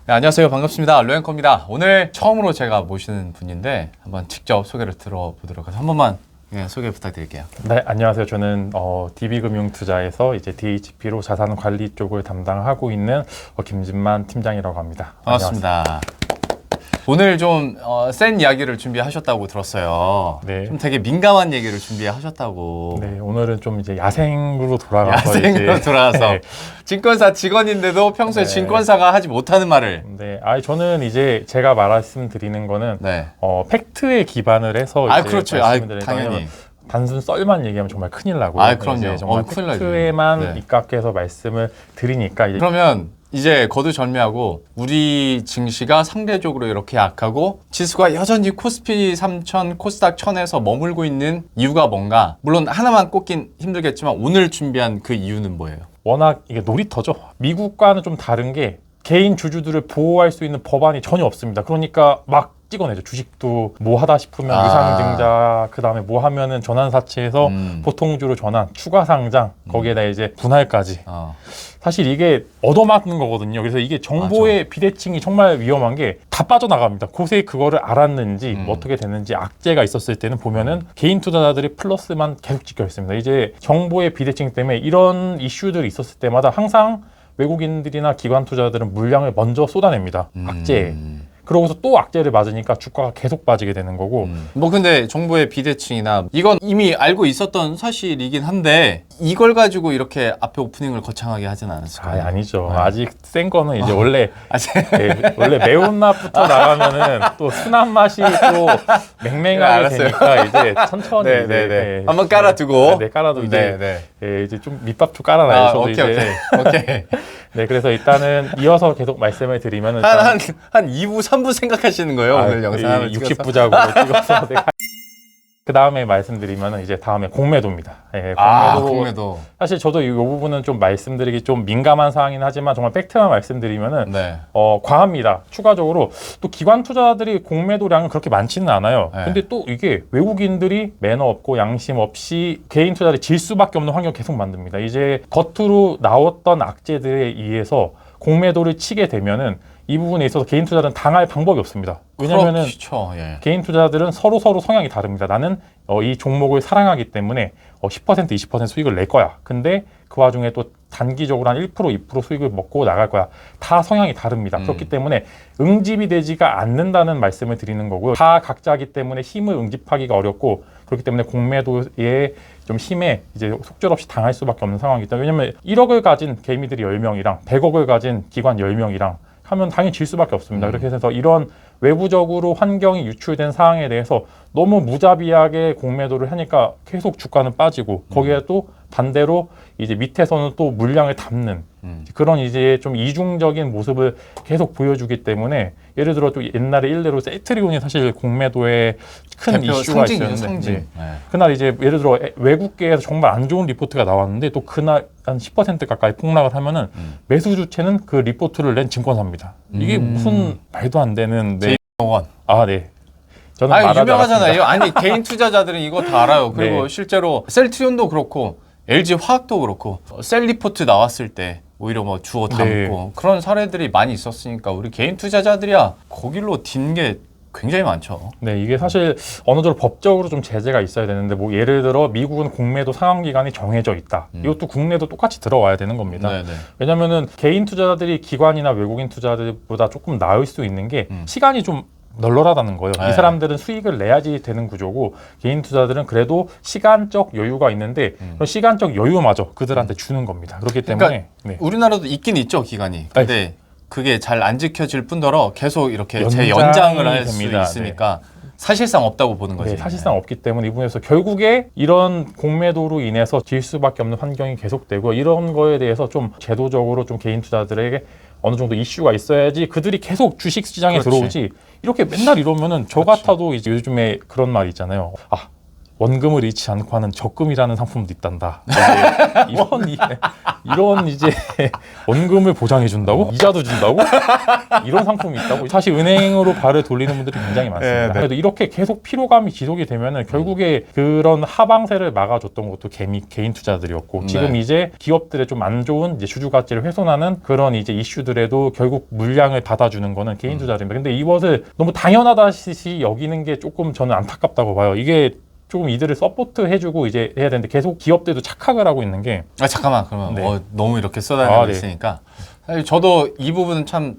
네, 안녕하세요. 반갑습니다. 로앵커입니다. 오늘 처음으로 제가 모시는 분인데 한번 직접 소개를 들어보도록 해서 한 번만 소개 부탁드릴게요. 네, 안녕하세요. 저는 DB금융투자에서 이제 DHP로 자산 관리 쪽을 담당하고 있는 김진만 팀장이라고 합니다. 반갑습니다. 오늘 좀 센 이야기를 준비하셨다고 들었어요. 네. 좀 되게 민감한 얘기를 준비하셨다고. 네, 오늘은 좀 이제 야생으로 돌아가서 야생으로 돌아가서 네. 증권사 직원인데도 평소에 네. 증권사가 하지 못하는 말을. 네, 저는 이제 제가 말씀드리는 거는 네. 팩트에 기반을 해서 이제 그렇죠. 말씀드리는 당연히. 거는 단순 썰만 얘기하면 정말 큰일 나고. 그럼요. 이제 정말 큰일 나죠. 팩트에만 네. 입각해서 말씀을 드리니까 이제 그러면 이제 거두절미하고 우리 증시가 상대적으로 이렇게 약하고 지수가 여전히 코스피 3000, 코스닥 1000에서 머물고 있는 이유가 뭔가? 물론 하나만 꼽긴 힘들겠지만 오늘 준비한 그 이유는 뭐예요? 워낙 이게 놀이터죠. 미국과는 좀 다른 게 개인 주주들을 보호할 수 있는 법안이 전혀 없습니다. 그러니까 막 찍어내죠. 주식도 뭐 하다 싶으면 유상증자, 그 다음에 뭐 하면은 전환사채에서 보통주로 전환, 추가 상장, 거기에다 이제 분할까지. 사실 이게 얻어맞는 거거든요. 그래서 이게 정보의 비대칭이 정말 위험한 게 다 빠져나갑니다. 곳에 그거를 알았는지 어떻게 됐는지 악재가 있었을 때는 보면은 개인 투자자들이 플러스만 계속 찍혀 있습니다. 이제 정보의 비대칭 때문에 이런 이슈들이 있었을 때마다 항상 외국인들이나 기관 투자자들은 물량을 먼저 쏟아냅니다. 악재에. 그러고서 또 악재를 맞으니까 주가가 계속 빠지게 되는 거고. 뭐 근데 정보의 비대칭이나 이건 이미 알고 있었던 사실이긴 한데 이걸 가지고 이렇게 앞에 오프닝을 거창하게 하진 않았을까요? 아니죠. 아직 센 거는 이제 원래 원래 매운 맛부터 나가면은 또 순한 맛이 또 맹맹하게 되니까 이제 천천히 네네네. 한번 깔아두고 깔아도 이제 이제 좀 밑밥 좀 깔아놔요. 저도 오케이. 네, 그래서 일단은 이어서 계속 말씀을 드리면은 한 2부, 3부 생각하시는 거예요? 오늘 영상 60부작으로 찍어서 그 다음에 말씀드리면은 이제 다음에 공매도입니다. 공매도. 사실 저도 이 부분은 좀 말씀드리기 좀 민감한 사항이긴 하지만 정말 팩트만 말씀드리면은 과합니다. 추가적으로 또 기관 투자들이 공매도량은 그렇게 많지는 않아요. 근데 또 이게 외국인들이 매너 없고 양심 없이 개인 투자를 질 수밖에 없는 환경 계속 만듭니다. 이제 겉으로 나왔던 악재들에 의해서 공매도를 치게 되면은 이 부분에 있어서 개인 투자자는 당할 방법이 없습니다. 왜냐면은 개인 투자자들은 서로 성향이 다릅니다. 나는 이 종목을 사랑하기 때문에 10%, 20% 수익을 낼 거야. 근데 그 와중에 또 단기적으로 한 1%, 2% 수익을 먹고 나갈 거야. 다 성향이 다릅니다. 그렇기 때문에 응집이 되지가 않는다는 말씀을 드리는 거고요. 다 각자이기 때문에 힘을 응집하기가 어렵고 그렇기 때문에 공매도의 좀 힘에 이제 속절없이 당할 수밖에 없는 상황이기 때문에 왜냐면 1억을 가진 개미들이 10명이랑 100억을 가진 기관 10명이랑 하면 당연히 질 수밖에 없습니다. 그렇게 해서 이런 외부적으로 환경이 유출된 상황에 대해서 너무 무자비하게 공매도를 하니까 계속 주가는 빠지고 거기에 또 반대로 이제 밑에서는 또 물량을 담는 그런 이제 좀 이중적인 모습을 계속 보여주기 때문에 예를 들어 또 옛날에 일례로 셀트리온이 사실 공매도에 큰 이슈가 있었는데 그날 이제 예를 들어 외국계에서 정말 안 좋은 리포트가 나왔는데 또 그날 한 10% 가까이 폭락을 하면은 매수 주체는 그 리포트를 낸 증권사입니다. 이게 무슨 말도 안 되는 JPMorgan. 네. 저는 유명하잖아요. 아니 개인 투자자들은 이거 다 알아요. 그리고 실제로 셀트리온도 그렇고 LG 화학도 그렇고 셀 리포트 나왔을 때 오히려 뭐 주워 담고 그런 사례들이 많이 있었으니까 우리 개인 투자자들이야 거길로 딘 게 굉장히 많죠. 네, 이게 사실 어느 정도 법적으로 좀 제재가 있어야 되는데 뭐 예를 들어 미국은 공매도 상환 기간이 정해져 있다. 이것도 국내도 똑같이 들어와야 되는 겁니다. 왜냐면은 개인 투자자들이 기관이나 외국인 투자자들보다 조금 나을 수 있는 게 시간이 좀 널널하다는 거예요. 이 사람들은 수익을 내야지 되는 구조고 개인 투자들은 그래도 시간적 여유가 있는데 그런 시간적 여유마저 그들한테 주는 겁니다. 그렇기 때문에 우리나라도 있긴 있죠 기간이. 근데 그게 잘 안 지켜질 뿐더러 계속 이렇게 재연장을 할 수 있으니까 사실상 없다고 보는 거지. 사실상 없기 때문에 이 부분에서 결국에 이런 공매도로 인해서 질 수밖에 없는 환경이 계속되고 이런 거에 대해서 좀 제도적으로 좀 개인 투자들에게 어느 정도 이슈가 있어야지 그들이 계속 주식 시장에 들어오지 이렇게 맨날 이러면은 저 같아도 이제 요즘에 그런 말이 있잖아요. 원금을 잃지 않고 하는 적금이라는 상품도 있단다. 이런 이제 원금을 보장해 준다고? 이자도 준다고? 이런 상품이 있다고? 사실 은행으로 발을 돌리는 분들이 굉장히 많습니다. 그래도 이렇게 계속 피로감이 지속이 되면은 결국에 그런 하방세를 막아줬던 것도 개인 투자들이었고 지금 이제 기업들의 좀 안 좋은 이제 주주 가치를 훼손하는 그런 이제 이슈들에도 결국 물량을 받아주는 거는 개인 투자들입니다. 근데 이것을 너무 당연하다시 여기는 게 조금 저는 안타깝다고 봐요. 이게 조금 이들을 서포트 해주고 이제 해야 되는데 계속 기업들도 착각을 하고 있는 게 잠깐만 그러면 너무 이렇게 써다니고 있으니까 사실 저도 이 부분은 참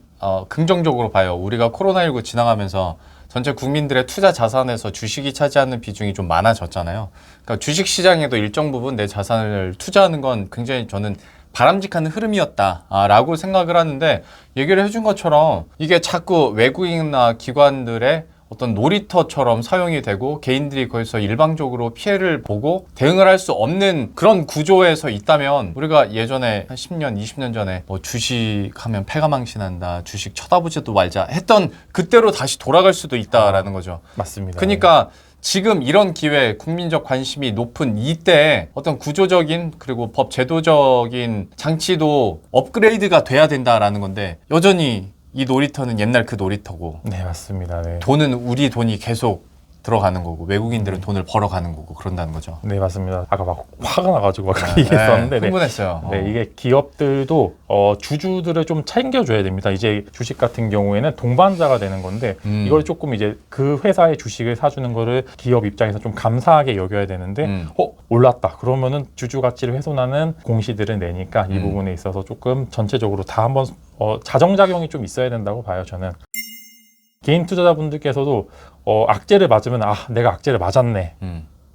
긍정적으로 봐요. 우리가 코로나19 지나가면서 전체 국민들의 투자 자산에서 주식이 차지하는 비중이 좀 많아졌잖아요. 그러니까 주식 시장에도 일정 부분 내 자산을 투자하는 건 굉장히 저는 바람직한 흐름이었다라고 생각을 하는데 얘기를 해준 것처럼 이게 자꾸 외국인이나 기관들의 어떤 놀이터처럼 사용이 되고 개인들이 거기서 일방적으로 피해를 보고 대응을 할 수 없는 그런 구조에서 있다면 우리가 예전에 한 10년, 20년 전에 뭐 주식하면 패가망신한다, 주식 쳐다보지도 말자 했던 그때로 다시 돌아갈 수도 있다라는 거죠. 맞습니다. 그러니까 지금 이런 기회, 국민적 관심이 높은 이때 어떤 구조적인 그리고 법 제도적인 장치도 업그레이드가 돼야 된다라는 건데 여전히 이 놀이터는 옛날 그 놀이터고 네 맞습니다. 네. 돈은 우리 돈이 계속 들어가는 거고 외국인들은 돈을 벌어가는 거고 그런다는 거죠. 네 맞습니다. 아까 막 화가 나가지고 막 그렇게 얘기했었는데 흥분했어요. 네, 이게 기업들도 주주들을 좀 챙겨줘야 됩니다. 이제 주식 같은 경우에는 동반자가 되는 건데 이걸 조금 이제 그 회사의 주식을 사주는 거를 기업 입장에서 좀 감사하게 여겨야 되는데 올랐다 그러면은 주주 가치를 훼손하는 공시들을 내니까 이 부분에 있어서 조금 전체적으로 다 한번 자정작용이 좀 있어야 된다고 봐요. 저는 개인 투자자분들께서도 악재를 맞으면 내가 악재를 맞았네.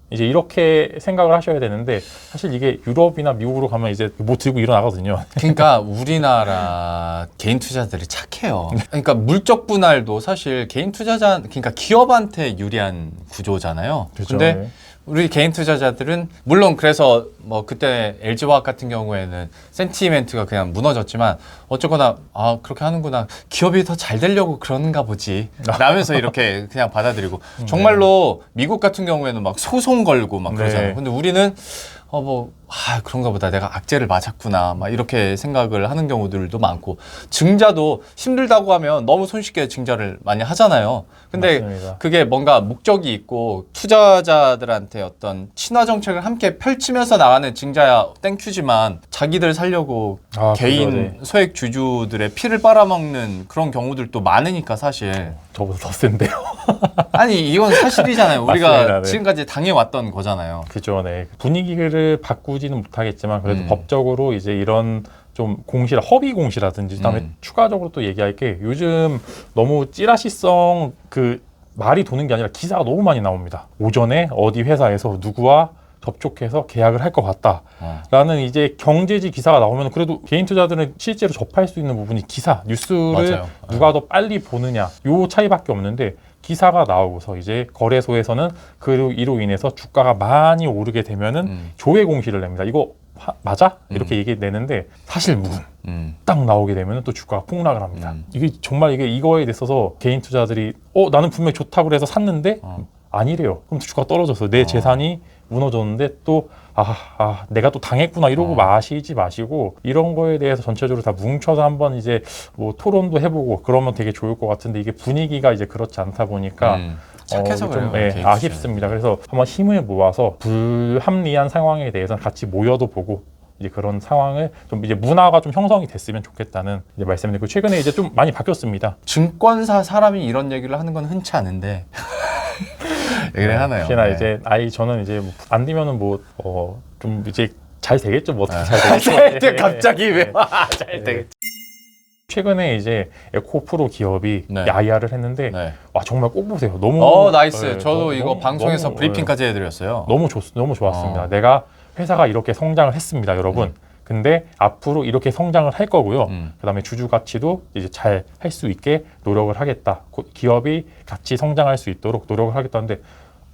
이제 이렇게 생각을 하셔야 되는데 사실 이게 유럽이나 미국으로 가면 이제 뭐 들고 일어나거든요. 그러니까 우리나라 개인 투자자들이 착해요. 그러니까 물적 분할도 사실 개인 투자자 그러니까 기업한테 유리한 구조잖아요. 그렇죠. 근데 네. 우리 개인 투자자들은 물론 그래서 뭐 그때 LG화학 같은 경우에는 센티멘트가 그냥 무너졌지만 어쨌거나 그렇게 하는구나 기업이 더 잘 되려고 그러는가 보지 라면서 이렇게 그냥 받아들이고 정말로 미국 같은 경우에는 막 소송 걸고 막 그러잖아요. 근데 우리는 그런가 보다 내가 악재를 맞았구나 막 이렇게 생각을 하는 경우들도 많고 증자도 힘들다고 하면 너무 손쉽게 증자를 많이 하잖아요. 근데 맞습니다. 그게 뭔가 목적이 있고 투자자들한테 어떤 친화 정책을 함께 펼치면서 나가는 증자야 땡큐지만 자기들 살려고 개인 그죠, 네. 소액 주주들의 피를 빨아먹는 그런 경우들도 많으니까 사실 저보다 더 센데요. 아니 이건 사실이잖아요. 우리가 맞습니다, 네. 지금까지 당해왔던 거잖아요. 그죠, 네. 분위기를 바꾸지는 못하겠지만 그래도 법적으로 이제 이런 좀 허위 공시라든지 그다음에 추가적으로 또 얘기할 게 요즘 너무 찌라시성 그 말이 도는 게 아니라 기사가 너무 많이 나옵니다. 오전에 어디 회사에서 누구와 접촉해서 계약을 할 것 같다라는 이제 경제지 기사가 나오면 그래도 개인 투자들은 실제로 접할 수 있는 부분이 기사, 뉴스를 맞아요. 누가 더 빨리 보느냐 요 차이밖에 없는데 기사가 나오고서 이제 거래소에서는 이로 인해서 주가가 많이 오르게 되면은 조회 공시를 냅니다. 이거 맞아? 이렇게 얘기 내는데 사실 무근 딱 나오게 되면 또 주가가 폭락을 합니다. 이게 정말 이거에 대해서 개인 투자들이 나는 분명히 좋다고 그래서 샀는데 아니래요. 그럼 주가가 떨어져서 내 재산이 무너졌는데 또 내가 또 당했구나 이러고 마시고 이런 거에 대해서 전체적으로 다 뭉쳐서 한번 이제 뭐 토론도 해보고 그러면 되게 좋을 것 같은데 이게 분위기가 이제 그렇지 않다 보니까 착해서 좀 그래요. 아쉽습니다. 그래서 한번 힘을 모아서 불합리한 상황에 대해서 같이 모여도 보고 이제 그런 상황을 좀 이제 문화가 좀 형성이 됐으면 좋겠다는 이제 말씀드리고 최근에 이제 좀 많이 바뀌었습니다. 증권사 사람이 이런 얘기를 하는 건 흔치 않은데 얘기를 하네요. 혹시나 이제 저는 이제 안 되면은 좀 이제 잘 되겠죠. 뭐 어떻게 잘 되겠죠. 갑자기 왜 잘 되겠죠. 최근에 이제 에코프로 기업이 IR을 했는데 와 정말 꼭 보세요. 너무 나이스. 저도 이거 방송에서 브리핑까지 해드렸어요. 너무 좋았습니다. 내가 회사가 이렇게 성장을 했습니다, 여러분. 근데 앞으로 이렇게 성장을 할 거고요. 그다음에 주주 가치도 이제 잘 할 수 있게 노력을 하겠다. 기업이 같이 성장할 수 있도록 노력을 하겠다는데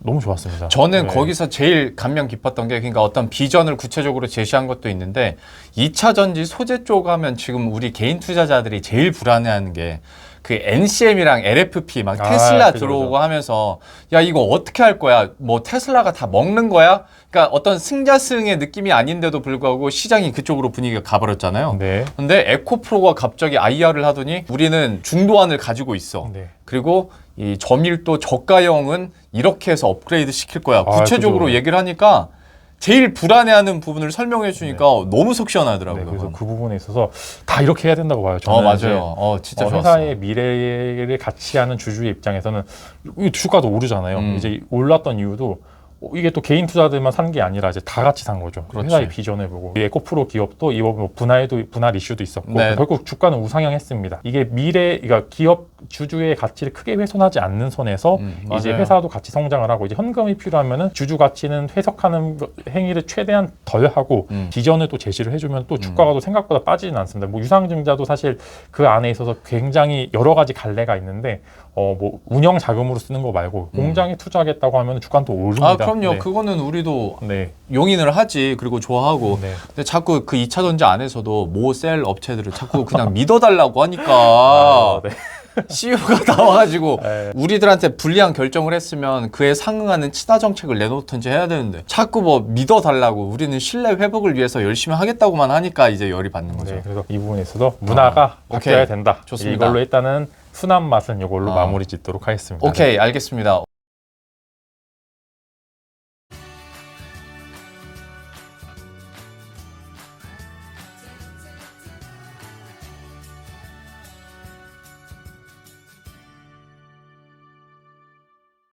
너무 좋았습니다. 저는 거기서 제일 감명 깊었던 게 그러니까 어떤 비전을 구체적으로 제시한 것도 있는데 2차 전지 소재 쪽 하면 지금 우리 개인 투자자들이 제일 불안해하는 게 그 NCM이랑 LFP 막 테슬라 그죠, 들어오고 그죠. 하면서 야 이거 어떻게 할 거야? 뭐 테슬라가 다 먹는 거야? 그러니까 어떤 승자승의 느낌이 아닌데도 불구하고 시장이 그쪽으로 분위기가 가버렸잖아요. 네. 근데 에코프로가 갑자기 IR을 하더니 우리는 중도안을 가지고 있어. 네. 그리고 이 저밀도 저가형은 이렇게 해서 업그레이드 시킬 거야. 아, 구체적으로 그죠. 얘기를 하니까 제일 불안해하는 부분을 설명해 주니까 너무 속 시원하더라고요. 네, 그래서 그 부분에 있어서 다 이렇게 해야 된다고 봐요. 저는 맞아요. 진짜 좋았어요. 회사의 미래를 같이 하는 주주의 입장에서는 이 주가도 오르잖아요. 이제 올랐던 이유도 이게 또 개인 투자들만 산 게 아니라 이제 다 같이 산 거죠. 그렇지. 회사의 비전을 보고 이 에코프로 기업도 이번 뭐 분할 이슈도 있었고 네. 결국 주가는 우상향했습니다. 이게 그러니까 기업 주주의 가치를 크게 훼손하지 않는 선에서 이제 맞아요. 회사도 같이 성장을 하고 이제 현금이 필요하면은 주주 가치는 해석하는 행위를 최대한 덜 하고 비전을 또 제시를 해주면 또 주가가 또 생각보다 빠지진 않습니다. 뭐 유상증자도 사실 그 안에 있어서 굉장히 여러 가지 갈래가 있는데 뭐 운영 자금으로 쓰는 거 말고 공장에 투자하겠다고 하면 주가는 또 오릅니다. 그럼요. 네. 그거는 우리도 네. 용인을 하지. 그리고 좋아하고. 네. 근데 자꾸 그 2차 전지 안에서도 모셀 업체들을 자꾸 그냥 믿어달라고 하니까 아, 네. CEO가 나와가지고 네. 우리들한테 불리한 결정을 했으면 그에 상응하는 친화 정책을 내놓든지 해야 되는데 자꾸 뭐 믿어달라고 우리는 신뢰 회복을 위해서 열심히 하겠다고만 하니까 이제 열이 받는 거죠. 네, 그래서 이 부분에 있어서 문화가 바뀌어야 오케이. 된다. 좋습니다. 이걸로 일단은 순한 맛은 이걸로 마무리 짓도록 하겠습니다. 오케이, 알겠습니다.